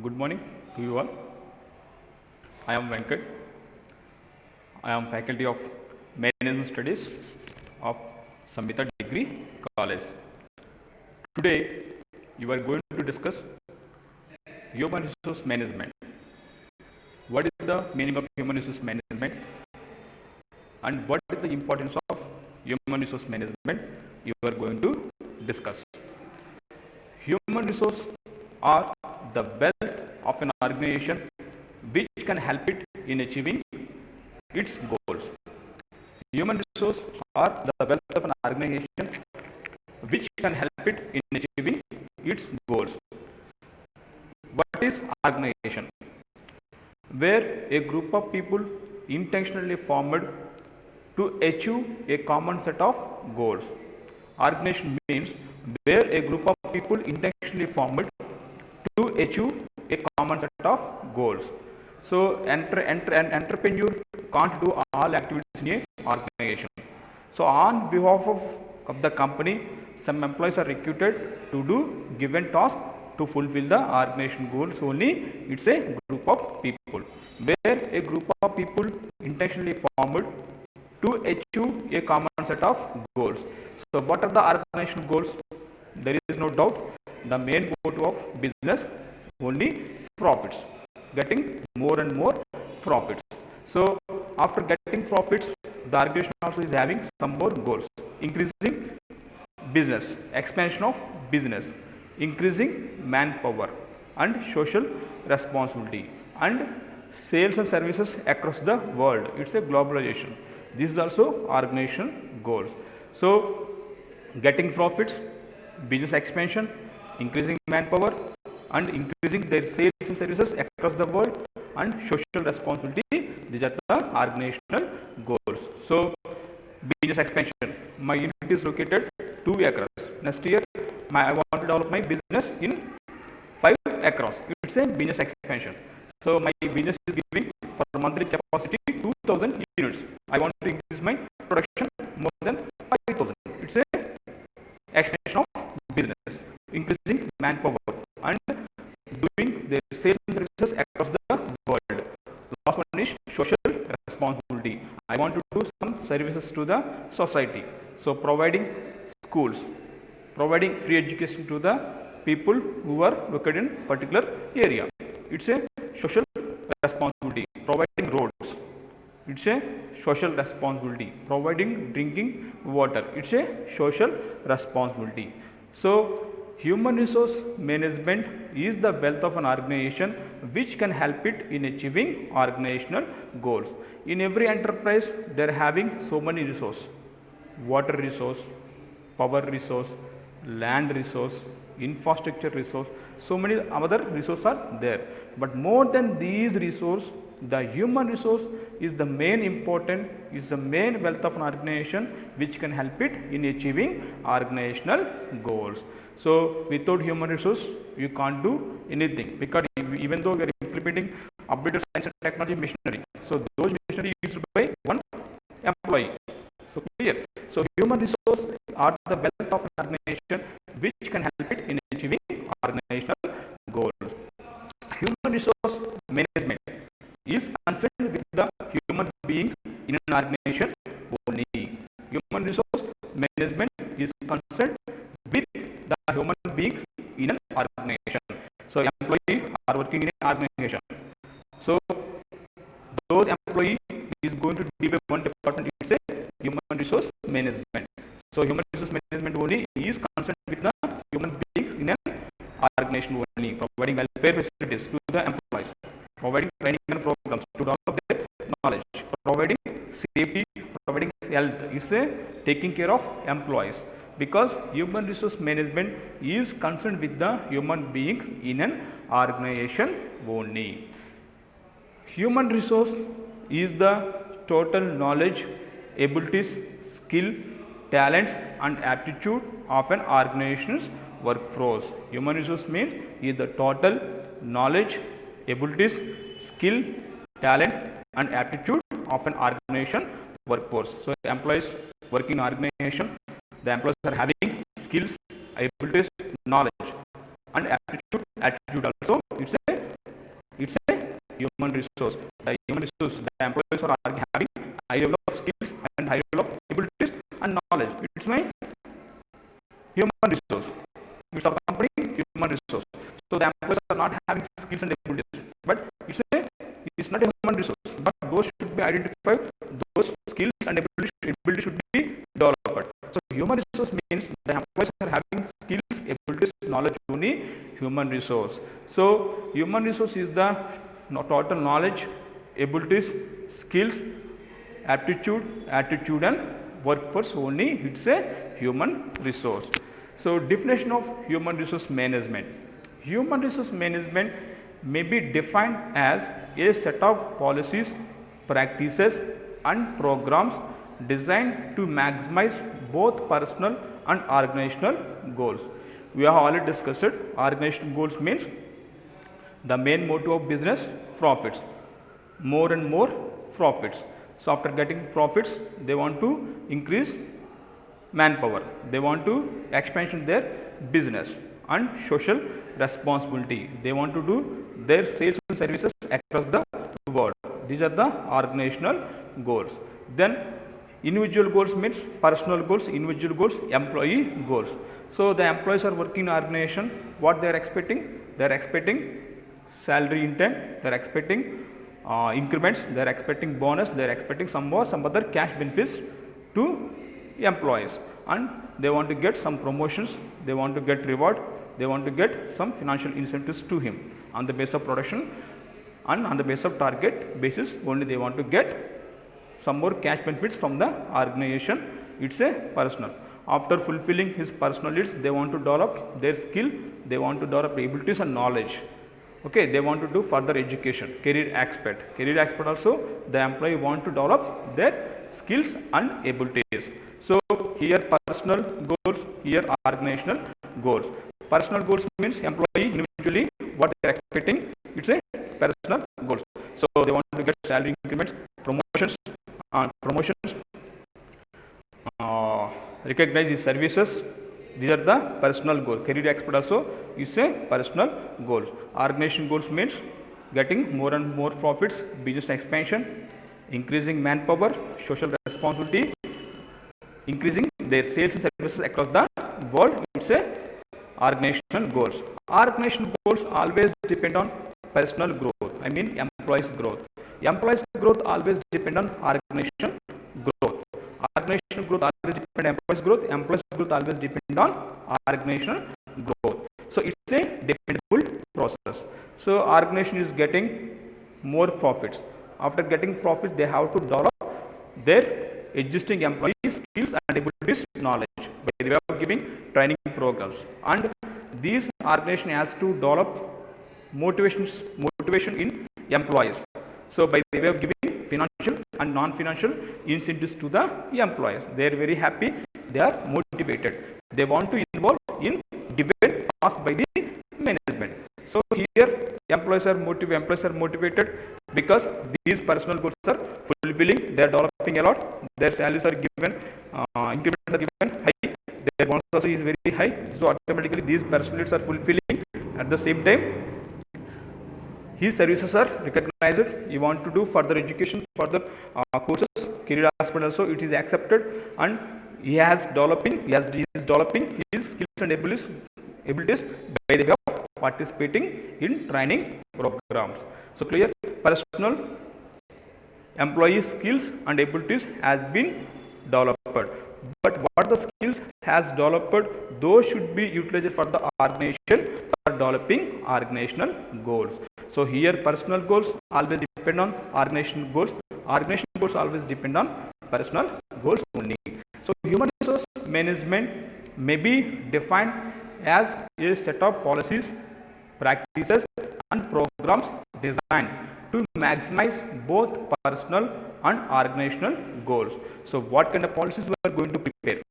Good morning to you all. I am Venkat. I am faculty of Management Studies of Samhita Degree College. Today, you are going to discuss human resource management. What is the meaning of human resource management and what is the importance of human resource management you are going to discuss. Human resources are the wealth of an organization which can help it in achieving its goals. Human resources are the wealth of an organization which can help it in achieving its goals. What is organization? Where a group of people intentionally formed to achieve a common set of goals. Organization means where a group of people intentionally formed to achieve a common set of goals. So, an entrepreneur can't do all activities in a organization. So, on behalf of the company, some employees are recruited to do given task to fulfill the organization goals only. It's a group of people. Where a group of people intentionally formed to achieve a common set of goals. So, what are the organizational goals? There is no doubt the main motto of business only profits, getting more and more profits. So, after getting profits, the organization also is having some more goals: increasing business, expansion of business, increasing manpower, and social responsibility, and sales and services across the world. It's a globalization. This is also organization goals. So, getting profits, business expansion, increasing manpower, and increasing their sales and services across the world, and social responsibility. These are the organizational goals. So, business expansion. My unit is located 2 acres. Next year, I want to develop my business in 5 across. It's a business expansion. So my business is giving for monthly capacity 2000 units. I want to increase my production more than 5000. It's a expansion of business, increasing manpower and doing their sales and services across the world. Last one is social responsibility. I want to do some services to the society. So providing schools, providing free education to the people who are located in particular area. It's a social responsibility. Providing roads. It's a social responsibility. Providing drinking water. It's a social responsibility. So, human resource management is the wealth of an organization which can help it in achieving organizational goals. In every enterprise, they are having so many resources: water resource, power resource, land resource, infrastructure resource. So many other resources are there. But more than these resources, the human resource is the main important, is the main wealth of an organization which can help it in achieving organizational goals. So without human resource, you can't do anything, because even though we are implementing updated science and technology machinery, so those machinery is used by one employee. So clear. So human resource are the wealth of an organization which can help it in achieving organizational goals. Human resource management is concerned with the human beings in an organization only. Human resource management is concerned with the human beings in an organization. So employees are working in an organization. So those employees is going to be one department. It's a human resource management. So human resource management only is concerned with the human beings in an organization only, providing welfare facilities to the employees, providing training and programs to develop their knowledge, providing safety, providing health, is a taking care of employees, because human resource management is concerned with the human beings in an organization only. Human resource is the total knowledge, abilities, skill, talents, and aptitude of an organization's workforce. Human resource means is the total knowledge, abilities, skill, talents, and aptitude of an organization workforce. So employees working in organization, the employees are having skills, abilities, knowledge, and aptitude. Attitude also, it's a employees are having high level of skills and high level of abilities and knowledge. It's my human resource. It's a company human resource. So the employees are not having skills and abilities, but it's not a human resource. But those should be identified. Those skills and abilities should be developed. So human resource means the employees are having skills, abilities, knowledge only human resource. So human resource is the total knowledge, abilities, skills, attitude and workforce only. It's a human resource. So definition of human resource management. Human resource management may be defined as a set of policies, practices and programs designed to maximize both personal and organizational goals. We have already discussed it. Organizational goals means the main motive of business, profits, more and more profits. So after getting profits, they want to increase manpower, they want to expansion their business and social responsibility, they want to do their sales and services across the world. These are the organizational goals. Then individual goals means personal goals, individual goals, employee goals. So the employees are working in organization, what they are expecting? They are expecting salary intent, they are expecting increments, they are expecting bonus, they are expecting some other cash benefits to employees, and they want to get some promotions, they want to get reward, they want to get some financial incentives to him on the basis of production and on the basis of target basis only. They want to get some more cash benefits from the organization. It's a personal. After fulfilling his personal needs, they want to develop their skill, they want to develop abilities and knowledge. Okay, they want to do further education, career aspect also the employee want to develop their skills and abilities. So here personal goals, here organizational goals. Personal goals means employee individually what they are expecting, it's a personal goals. So they want to get salary increments, promotions, recognize his services. These are the personal goals. Career aspect also is a personal goals. Organization goals means getting more and more profits, business expansion, increasing manpower, social responsibility, increasing their sales and services across the world. It's a organizational goals. Organizational goals always depend on personal growth. I mean employees growth. Employees growth always depend on organizational growth. Organizational growth always depend on employees growth. Employees growth always depend on organizational growth. So it's a dependable process. So organization is getting more profits. After getting profits, they have to develop their existing employees skills and abilities knowledge by the way of giving training programs, and these organization has to develop motivation in employees. So by the way of giving financial and non-financial incentives to the employees, they are very happy, they are motivated, they want to involve in debate asked by the management. So here employees are motivated because these personal goals are fulfilling, they are developing a lot, their salaries are given, increments are given high, their bonus also is very high. So automatically these personal needs are fulfilling. At the same time, his services are recognized. He want to do further education, further courses, career aspect also it is accepted, and he is developing his skills and abilities by the way of participating in training programs. So clear, personal employee skills and abilities has been developed, but what the skills has developed, those should be utilized for the organization for developing organizational goals. So here personal goals always depend on organizational goals, organizational goals always depend on personal goals only. So human resource management may be defined as a set of policies, practices and programs designed to maximize both personal and organizational goals. So what kind of policies we are going to prepare,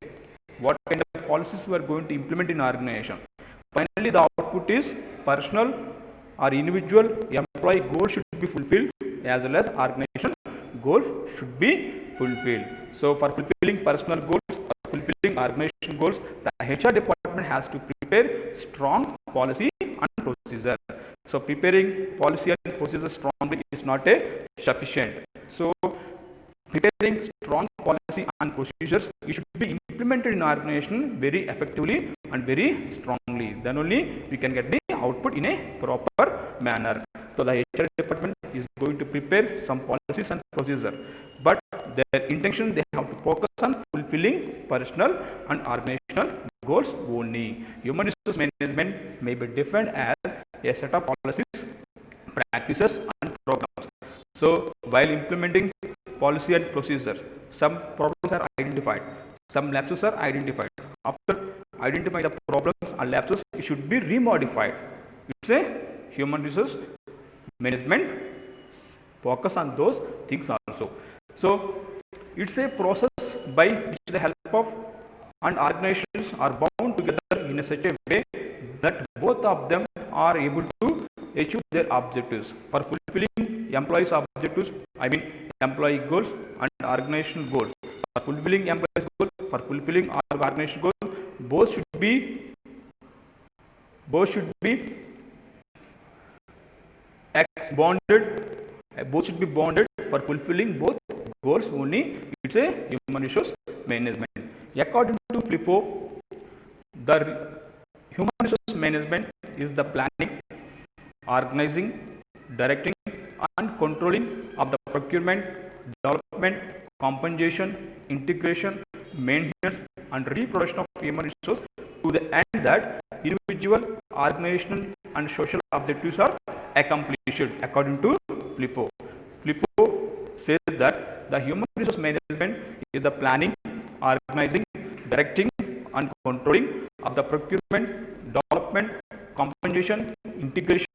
what kind of policies we are going to implement in organization. Finally the output is personal or individual employee goal should be fulfilled as well as organization goal should be fulfilled. So for fulfilling personal goals or fulfilling organization goals, the HR department has to prepare strong policy and procedure. So preparing policy and procedure strongly is not a sufficient. So preparing strong policy and procedures, it should be implemented in organization very effectively and very strongly. Then only we can get the output in a proper manner. So the HR department is going to prepare some policies and procedures, but their intention, they have to focus on fulfilling personal and organizational goals only. Human resource management may be defined as a set of policies, practices and programs. So while implementing policy and procedure, some problems are identified, some lapses are identified. After identifying the problems and lapses, it should be remodified. It's a human resource management focus on those things also. So it's a process by which the help of and organizations are bound together in such a way that both of them are able to achieve their objectives. For fulfilling employees' objectives, I mean employee goals and organizational goals. For fulfilling employees' goals, for fulfilling our organizational goals, both should be bonded for fulfilling both goals only. It's a human resource management. According to FLIPO, the human resource management is the planning, organizing, directing and controlling of the procurement, development, compensation, integration, maintenance and reproduction of human resource to the end that individual, organizational and social objectives are accomplished according to FLIPO. FLIPO says that the human resource management is the planning, organizing, directing and controlling of the procurement, development, compensation, integration,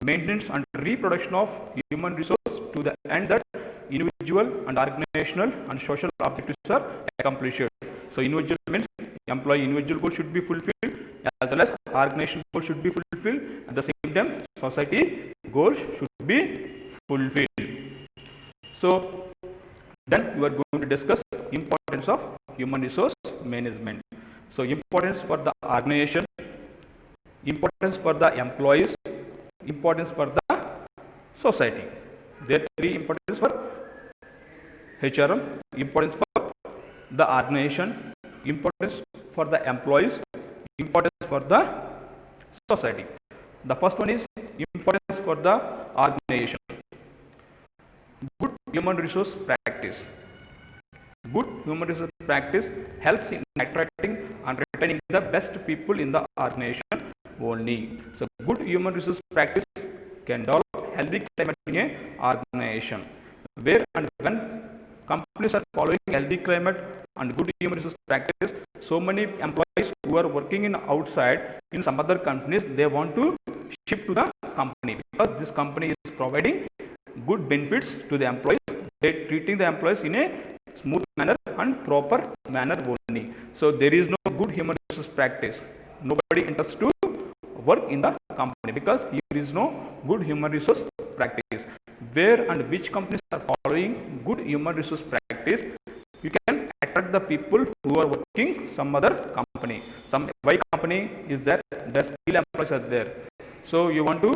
maintenance and reproduction of human resource to the end that individual and organizational and social objectives are accomplished. So individual means employee individual goals should be fulfilled as well as organizational goals should be fulfilled. At the same time, society goals should be fulfilled. So then we are going to discuss importance of human resource management. So importance for the organization, importance for the employees, importance for the society. There are three importance for HRM, importance for the organization, importance for the employees, importance for the society. The first one is importance for the organization. Good human resource practice. Good human resource practice helps in attracting and retaining the best people in the organization only. So good human resource practice can develop healthy climate in an organization. Where and when companies are following healthy climate and good human resource practice, so many employees who are working in outside in some other companies, they want to shift to the company because this company is providing good benefits to the employees. They are treating the employees in a smooth manner and proper manner only. So there is no good human resource practice. Nobody interests to work in the company because there is no good human resource practice. Where and which companies are following good human resource practice, you can attract the people who are working some other company. Some Y company is there, the skill employees are there. So you want to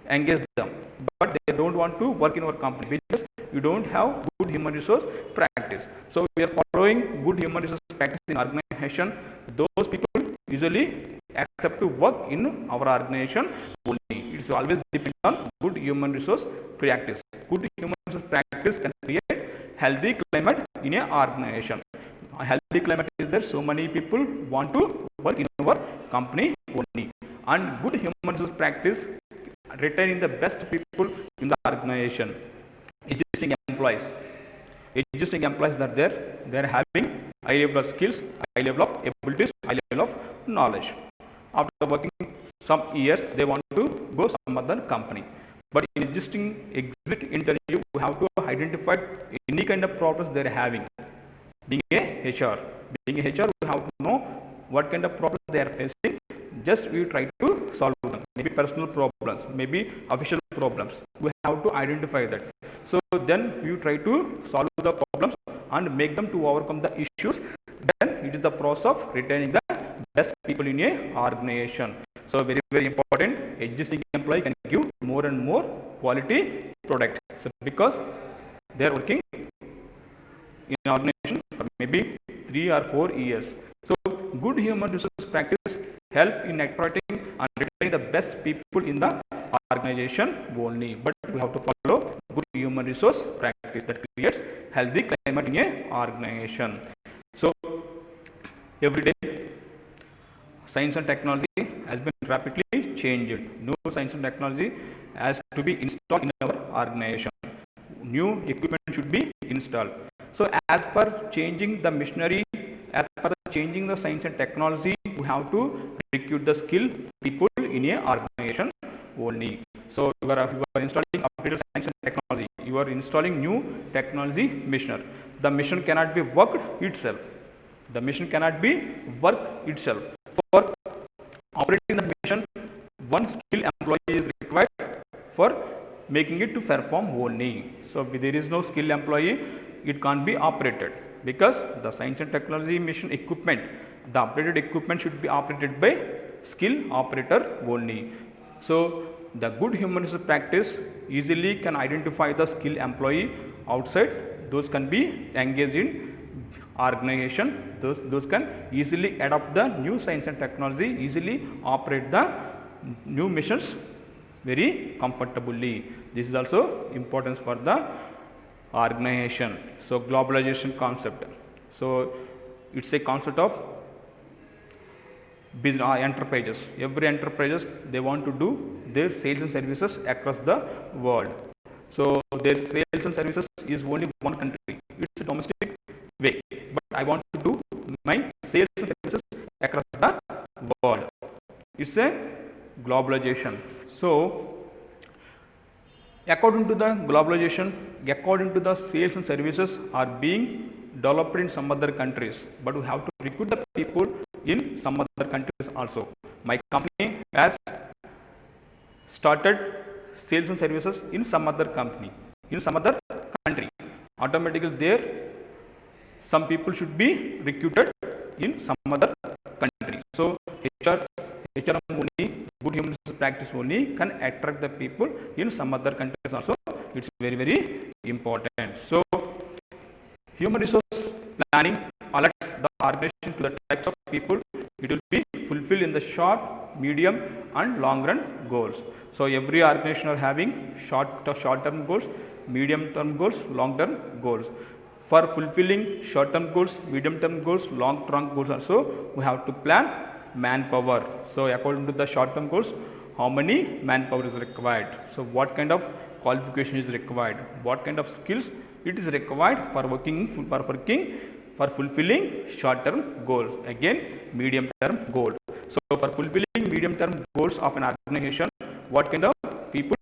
engage them, but they don't want to work in our company because you don't have good human resource practice. So we are following good human resource practice in organization. Those people usually accept to work in our organization only. It's always depend on good human resource practice. Good human resource practice can create healthy climate in an organization. A healthy climate is there. So many people want to work in our company only. And good human resource practice retaining the best people in the organization. Existing employees are there. They are having high level of skills, high level of abilities, high level of knowledge. After working some years, they want to go some other company. But in exit interview, we have to identify any kind of problems they are having. Being a HR, we have to know what kind of problems they are facing. Just we try to solve them. Maybe personal problems, maybe official problems. We have to identify that. So then we try to solve the problems and make them to overcome the issues. Then it is the process of retaining the best people in a organization. So very, very important. Existing employee can give more and more quality product. So because They are working in an organization for maybe 3 or 4 years. So good human resource practice help in attracting and retaining the best people in the organization only. But we have to follow good human resource practice that creates healthy climate in a organization. So every day science and technology has been rapidly changed. New science and technology has to be installed in our organization. New equipment should be installed. So as per changing the machinery, as per changing the science and technology, we have to recruit the skilled people in a organization only. So you are installing updated science and technology. You are installing new technology machinery. The machine cannot be worked itself. The machine cannot be worked itself. For operating the machine, one skilled employee is required for making it to perform only. So if there is no skilled employee, it can't be operated, because the science and technology machine equipment, the updated equipment should be operated by skilled operator only. So the good human resource practice easily can identify the skilled employee outside. Those can be engaged in organization. Those can easily adopt the new science and technology, easily operate the new machines very comfortably. This is also importance for the organization. So globalization concept. So it's a concept of business enterprises. Every enterprises, they want to do their sales and services across the world. So their sales and services is only one country. It's a domestic way. But I want to do my sales and services across the world. It's a globalization. So according to the globalization, according to the sales and services are being developed in some other countries, but we have to recruit the people in some other countries also. My company has started sales and services in some other company, in some other country. Automatically there some people should be recruited in some other country. So HR only, good human resource practice only can attract the people in some other countries also. It's very important. So human resource planning alerts the organization to the types of people it will be fulfilled in the short, medium and long run goals. So every organization are having short term goals, medium term goals, long term goals. For fulfilling short term goals, medium term goals, long term goals also, we have to plan manpower. So according to the short term goals, how many manpower is required? So what kind of qualification is required? What kind of skills it is required for fulfilling short term goals? Again, medium term goal. So for fulfilling medium term goals of an organization, what kind of people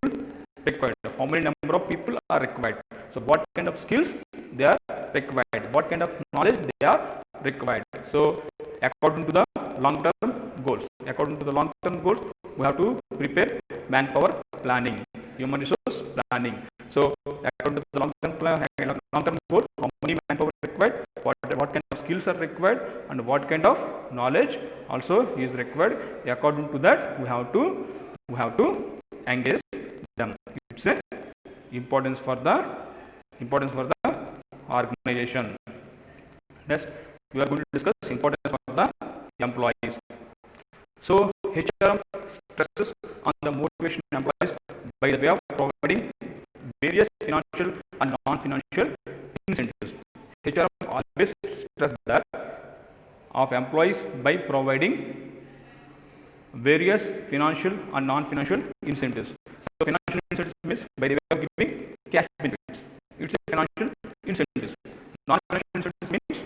required? How many number of people are required? So what kind of skills they are required? What kind of knowledge they are required? So according to the long term goals, we have to prepare manpower planning, human resource planning. So according to the long term goal, how many manpower required, what kind of skills are required, and what kind of knowledge also is required. According to that, we have to engage them. It's a importance for the organization. Next, we are going to discuss importance for the employees. So HRM stresses on the motivation of employees by the way of providing various financial and non-financial incentives. HRM always stress that of employees by providing various financial and non-financial incentives. So financial incentives means by the way of giving cash benefits. It's a financial incentives. Non-financial incentives means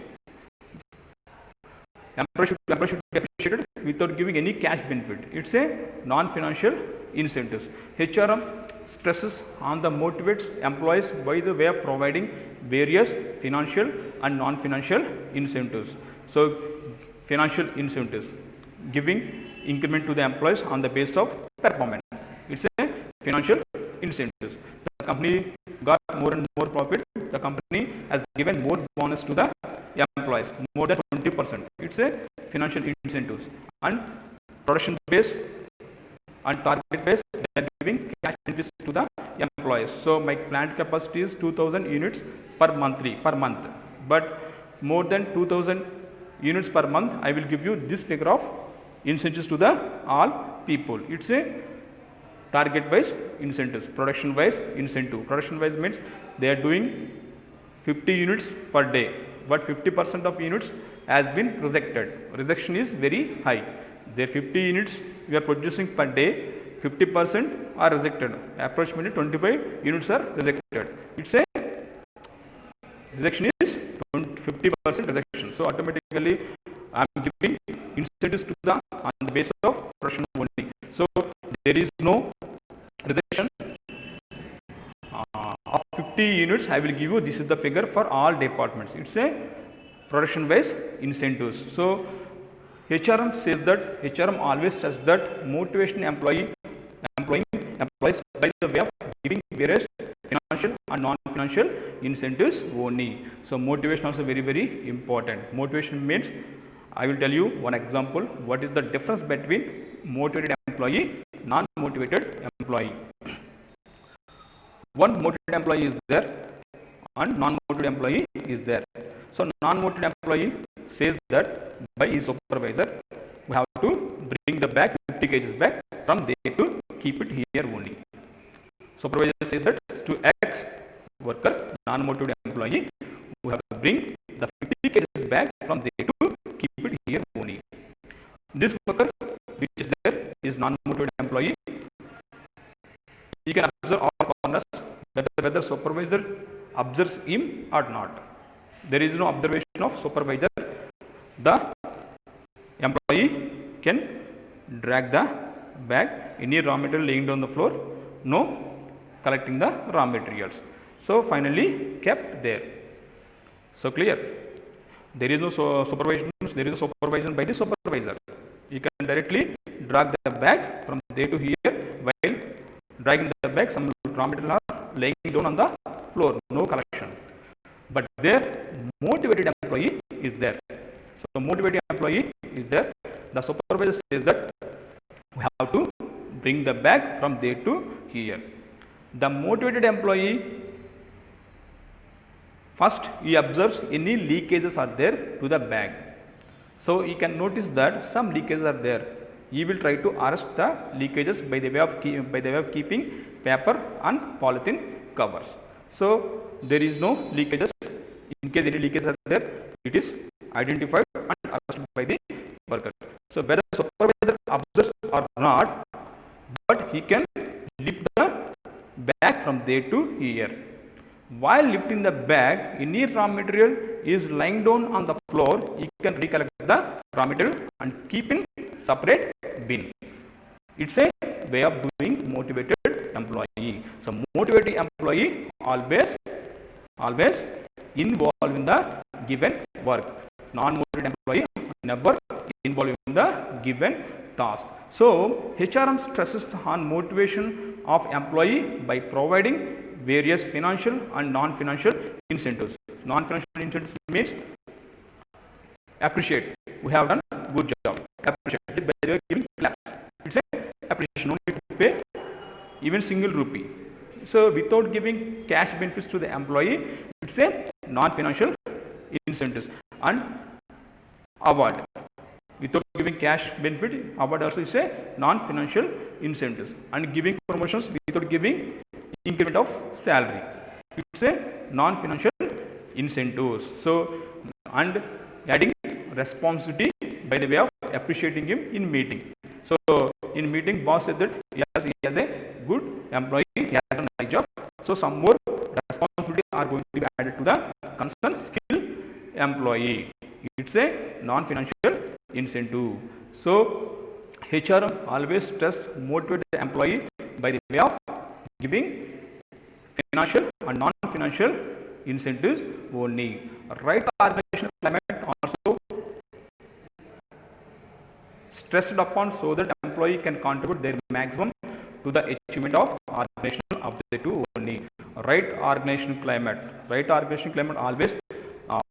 employee should be appreciated without giving any cash benefit. It's a non-financial incentives. HRM stresses on the motivates employees by the way of providing various financial and non-financial incentives. So financial incentives, giving increment to the employees on the basis of performance. It's a financial incentives. The company got more and more profit. The company has given more bonus to the employees, more than 20%. It's a financial incentives. And production based and target based, they are giving cash benefits to the employees. So my plant capacity is 2000 units per month. But more than 2000 units per month, I will give you this figure of incentives to the all people. It's a target wise incentives, production wise incentive. Production wise means they are doing 50 units per day, but 50% of units has been rejected. Rejection is very high. Their 50 units we are producing per day, 50% are rejected. Approximately 25 units are rejected. It's a rejection is 50% rejection. So automatically I am giving incentives to the on the basis of production only. So there is no rejection of 50 units. I will give you, this is the figure for all departments. It's a production based incentives. So HRM says that, HRM always says that motivation employees by the way of giving various financial and non-financial incentives only. So motivation also very important. Motivation means, I will tell you one example. What is the difference between motivated employee, non-motivated employee? One motivated employee is there and non-motivated employee is there. So non-motivated employee says that by his supervisor, we have to bring the bag 50 kgs back from there to keep it here only. Supervisor says that to X worker, non-motivated employee, we have to bring the 50 kgs back from there to keep it here only. This worker which is there is non-motivated employee. He can observe all corners whether supervisor observes him or not. There is no observation of supervisor. The employee can drag the bag, any raw material laying down the floor, no collecting the raw materials. So finally kept there. So clear. There is no supervision. There is no supervision by the supervisor. You can directly drag the bag from there to here. While dragging the bag, some raw material are laying down on the floor, no collection. But there, motivated employee is there. So motivated employee is there. The supervisor says that we have to bring the bag from there to here. The motivated employee, first he observes any leakages are there to the bag. So he can notice that some leakages are there. He will try to arrest the leakages by the way of keeping paper and polythene covers. So there is no leakages. In case any leakages are there, it is identified and arrested by the worker. So whether supervisor observes or not, but he can lift the bag from there to here. While lifting the bag, any raw material is lying down on the floor, he can recollect the raw material and keep in separate bin. It's a way of doing motivated employee. So motivated employee always involved in the given work. Non-motivated employee never involved in the given task. So HRM stresses on motivation of employee by providing various financial and non-financial incentives. Non-financial incentives means appreciate. We have done good job. Appreciate by the way of giving claps. It's a appreciation. No need to pay even single rupee. So without giving cash benefits to the employee, it's a non-financial incentives. And award. Without giving cash benefit, award also is a non-financial incentives. And giving promotions without giving increment of salary. It's a non-financial incentives. So and adding responsibility by the way of appreciating him in meeting. So in meeting, boss said that he has a good employee, he has a nice job. So some more responsibility are going to be added to the concerned skill employee. It's a non-financial incentive. So HRM always stress motivated employee by the way of giving financial and non-financial incentives only. Right organizational climate also stressed upon so that employee can contribute their maximum to the achievement of organizational objective only. Right organizational climate. Right organizational climate always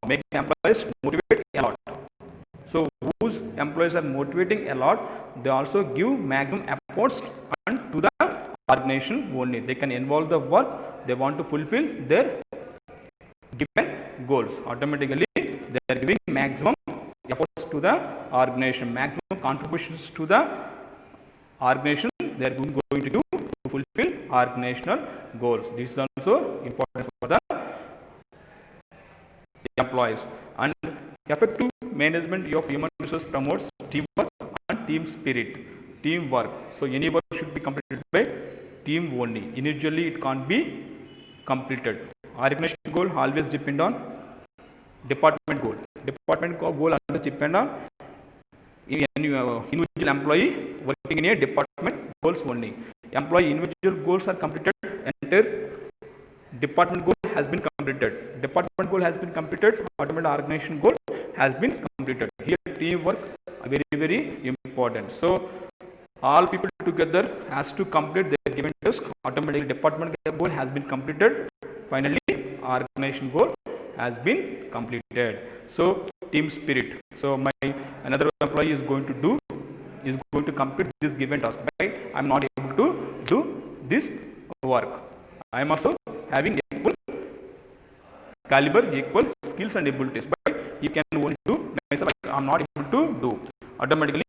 make employees motivate a lot. So whose employees are motivating a lot, they also give maximum efforts and to the organization only. They can involve the work, they want to fulfill their given goals. Automatically they are giving maximum efforts to the organization, maximum contributions to the organization they are going to do to fulfill organizational goals. This is also important for the employees. And effective management of human resource promotes teamwork and team spirit, teamwork. So any work should be completed by team only. Individually it can't be completed. Organization goal always depend on department goal. Department goal always depend on individual employee working in a department goals only. Employee individual goals are completed, entire department goal has been completed. Department goal has been completed, automatic organization goal has been completed. Here teamwork very important. So all people together has to complete their given task. Automatically department goal has been completed. Finally organization goal has been completed. So team spirit. So my another employee is going to complete this given task. Right? I am not able to do this work. I am also having equal caliber, equal skills and abilities, but he can only do myself. I am not able to do. Automatically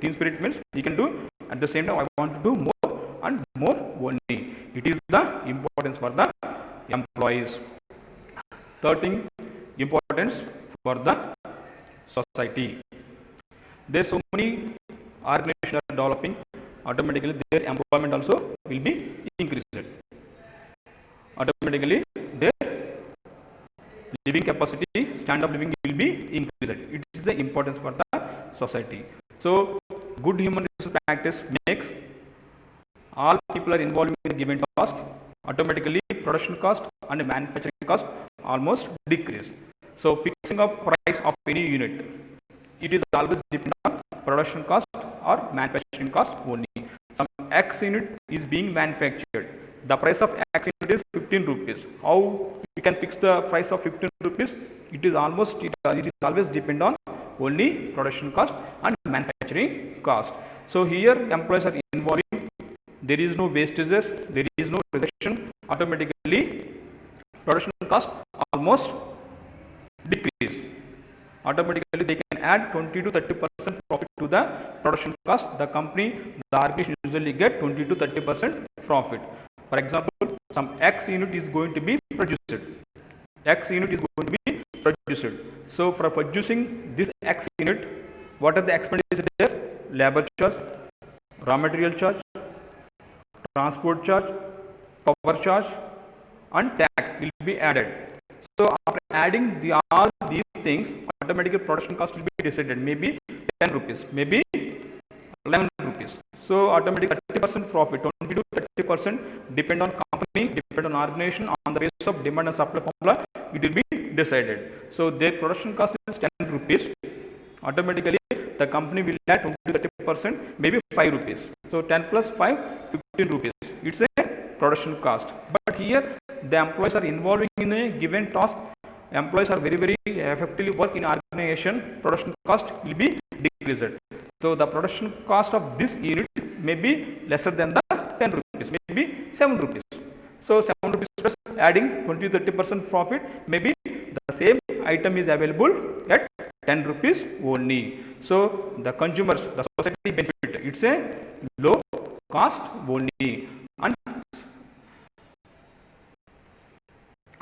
team spirit means he can do, at the same time I want to do more and more only. It is the importance for the employees. Third thing, importance for the society. There are so many organizations are developing, automatically their employment also will be increased. Automatically their living capacity, standard of living will be increased. It is the importance for the society. So good human resource practice makes all people are involved in a given task, automatically production cost and manufacturing cost almost decrease. So fixing of price of any unit, it is always depend on production cost or manufacturing cost only. Some X unit is being manufactured, the price of X unit is 15 rupees. How we can fix the price of 15 rupees? It is always depend on only production cost and manufacturing cost. So here employees are involving, there is no wastages, there is no reduction, automatically production cost almost decrease. Automatically they can add 20 to 30% profit to the production cost. The organization usually get 20 to 30% profit. For example, some X unit is going to be produced. X unit is going to be produced. So for producing this X unit, what are the expenditures there? Labor charge, raw material charge, transport charge, power charge and tax will be added. So after adding all these things, automatically production cost will be decided, maybe 10 rupees, maybe 11 rupees. So automatically 30% profit, 20 to 30% depend on company, depend on organization, on the basis of demand and supply formula, it will be decided. So their production cost is 10 rupees. Automatically the company will add 20 to 30%, maybe 5 rupees. So 10 plus 5, 15 rupees. It's a production cost. But here the employees are involving in a given task. Employees are very effectively work in organization. Production cost will be decreased. So the production cost of this unit may be lesser than the 10 rupees, maybe 7 rupees. So 7 rupees plus adding 20 to 30% profit, maybe the same item is available at 10 rupees only. So the consumers, the society benefit. It's a low cost only.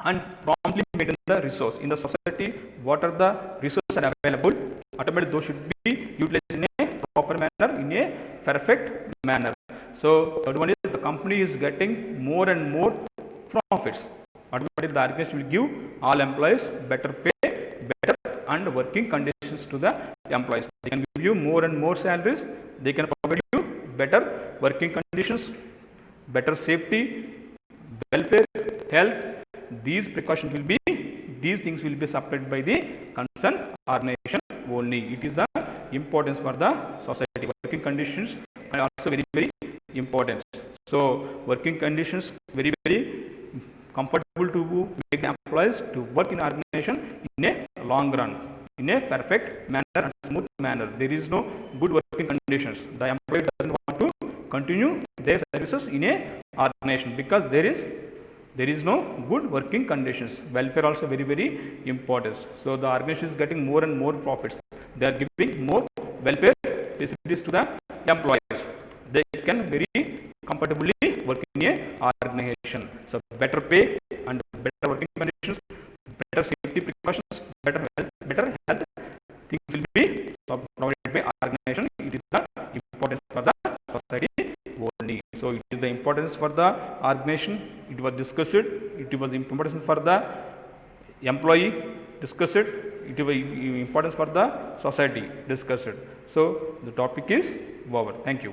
And promptly maintain the resource in the society. What are the resources are available? Automatically those should be utilized in a proper manner, in a perfect manner. So third one is the company is getting more and more profits. Automatically the organization will give all employees better pay, better and working conditions to the employees. They can give you more and more salaries. They can provide you better working conditions, better safety, welfare, health. These precautions will be, these things will be supplied by the concerned organization only. It is the importance for the society. Working conditions are also very important. So working conditions very comfortable to make the employees to work in organization in a long run, in a perfect manner and smooth manner. There is no good working conditions. The employee doesn't want to continue their services in a organization, because there is no good working conditions. Welfare also very important. So the organization is getting more and more profits. They are giving more welfare facilities to the employees. They can very comfortably work in a organization. So better pay and better working conditions, better safety precautions, better health things will be provided by organization. It is the importance for the society only. So it is the importance for the organization. It was discussed. It was importance for the employee discussed. It was importance for the society discussed. So the topic is over. Thank you.